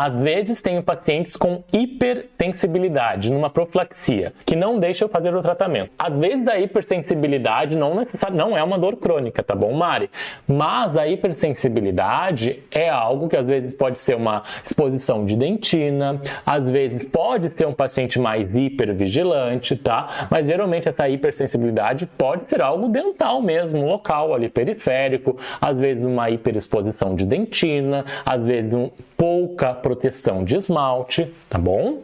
Às vezes tenho pacientes com hipersensibilidade, numa profilaxia, que não deixa eu fazer o tratamento. Às vezes a hipersensibilidade não é uma dor crônica, tá bom, Mari? Mas a hipersensibilidade é algo que às vezes pode ser uma exposição de dentina, às vezes pode ser um paciente mais hipervigilante, tá? Mas geralmente essa hipersensibilidade pode ser algo dental mesmo, local ali periférico, às vezes uma hiperexposição de dentina, às vezes pouca proteção de esmalte, tá bom?